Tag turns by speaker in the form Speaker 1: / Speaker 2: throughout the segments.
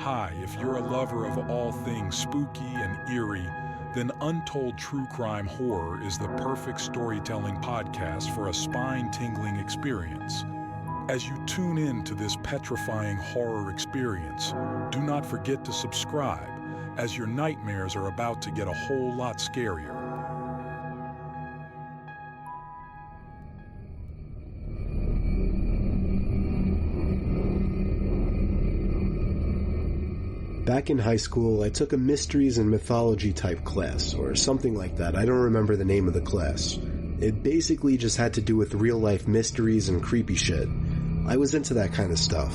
Speaker 1: Hi, if you're a lover of all things spooky and eerie, then Untold True Crime Horror is the perfect storytelling podcast for a spine-tingling experience. As you tune in to this petrifying horror experience, do not forget to subscribe, as your nightmares are about to get a whole lot scarier.
Speaker 2: Back in high school, I took a mysteries and mythology type class, or something like that. I don't remember the name of the class. It basically just had to do with real life mysteries and creepy shit. I was into that kind of stuff.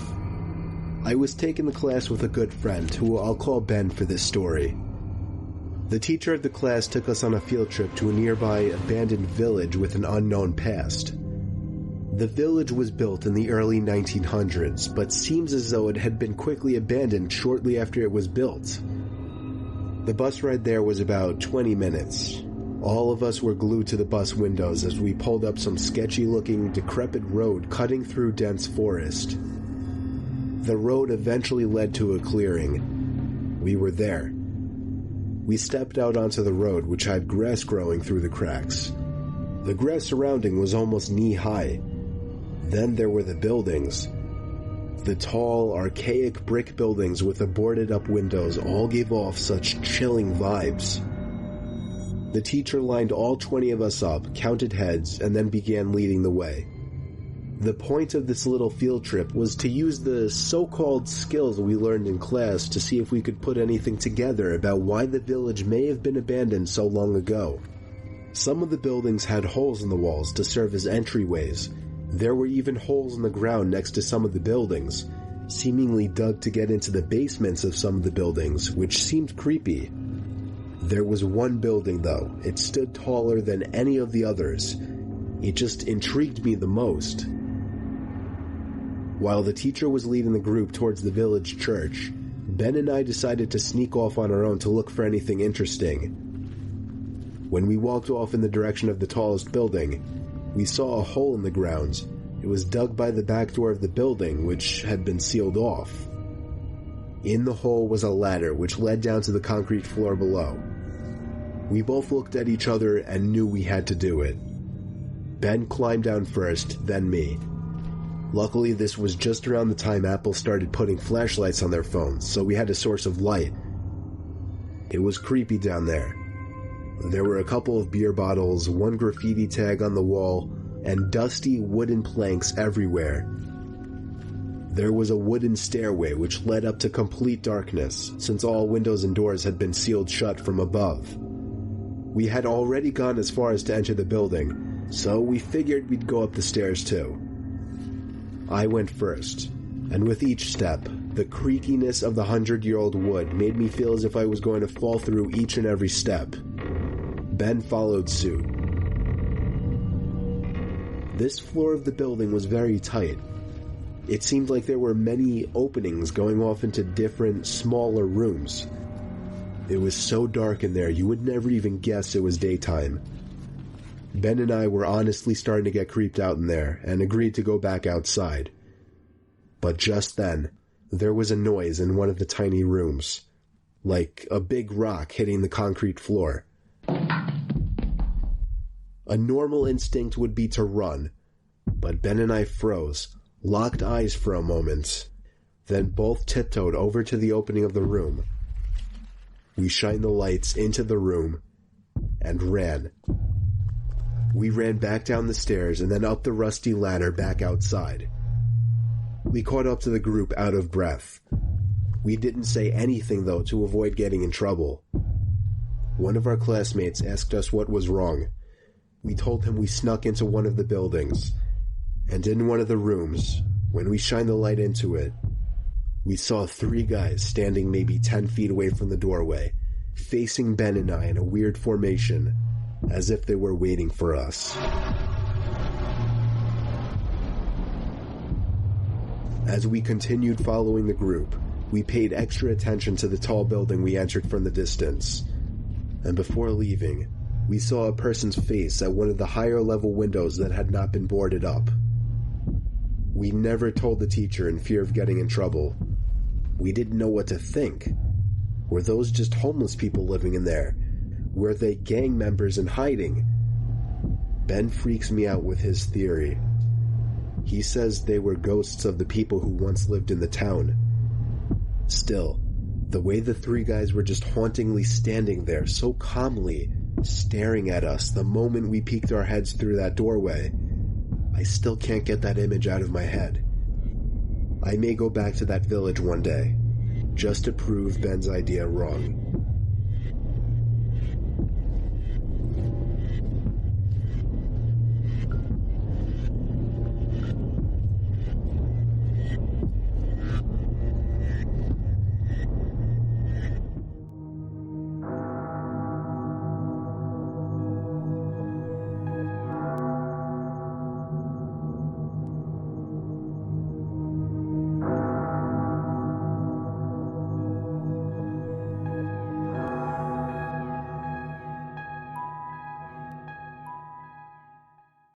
Speaker 2: I was taking the class with a good friend, who I'll call Ben for this story. The teacher of the class took us on a field trip to a nearby abandoned village with an unknown past. The village was built in the early 1900s, but seems as though it had been quickly abandoned shortly after it was built. The bus ride there was about 20 minutes. All of us were glued to the bus windows as we pulled up some sketchy-looking, decrepit road cutting through dense forest. The road eventually led to a clearing. We were there. We stepped out onto the road, which had grass growing through the cracks. The grass surrounding was almost knee-high. Then there were the buildings. The tall, archaic brick buildings with the boarded-up windows all gave off such chilling vibes. The teacher lined all 20 of us up, counted heads, and then began leading the way. The point of this little field trip was to use the so-called skills we learned in class to see if we could put anything together about why the village may have been abandoned so long ago. Some of the buildings had holes in the walls to serve as entryways. There were even holes in the ground next to some of the buildings, seemingly dug to get into the basements of some of the buildings, which seemed creepy. There was one building, though. It stood taller than any of the others. It just intrigued me the most. While the teacher was leading the group towards the village church, Ben and I decided to sneak off on our own to look for anything interesting. When we walked off in the direction of the tallest building, we saw a hole in the ground. It was dug by the back door of the building, which had been sealed off. In the hole was a ladder which led down to the concrete floor below. We both looked at each other and knew we had to do it. Ben climbed down first, then me. Luckily, this was just around the time Apple started putting flashlights on their phones, so we had a source of light. It was creepy down there. There were a couple of beer bottles, one graffiti tag on the wall, and dusty wooden planks everywhere. There was a wooden stairway which led up to complete darkness, since all windows and doors had been sealed shut from above. We had already gone as far as to enter the building, so we figured we'd go up the stairs too. I went first, and with each step, the creakiness of the 100-year-old wood made me feel as if I was going to fall through each and every step. Ben followed suit. This floor of the building was very tight. It seemed like there were many openings going off into different, smaller rooms. It was so dark in there you would never even guess it was daytime. Ben and I were honestly starting to get creeped out in there and agreed to go back outside. But just then, there was a noise in one of the tiny rooms, like a big rock hitting the concrete floor. A normal instinct would be to run, but Ben and I froze, locked eyes for a moment, then both tiptoed over to the opening of the room. We shined the lights into the room and ran. We ran back down the stairs and then up the rusty ladder back outside. We caught up to the group out of breath. We didn't say anything, though, to avoid getting in trouble. One of our classmates asked us what was wrong. We told him we snuck into one of the buildings, and in one of the rooms, when we shined the light into it, we saw 3 guys standing maybe 10 feet away from the doorway, facing Ben and I in a weird formation, as if they were waiting for us. As we continued following the group, we paid extra attention to the tall building we entered from the distance, and before leaving, we saw a person's face at one of the higher level windows that had not been boarded up. We never told the teacher in fear of getting in trouble. We didn't know what to think. Were those just homeless people living in there? Were they gang members in hiding? Ben freaks me out with his theory. He says they were ghosts of the people who once lived in the town. Still, the way the three guys were just hauntingly standing there so calmly, staring at us the moment we peeked our heads through that doorway, I still can't get that image out of my head. I may go back to that village one day, just to prove Ben's idea wrong.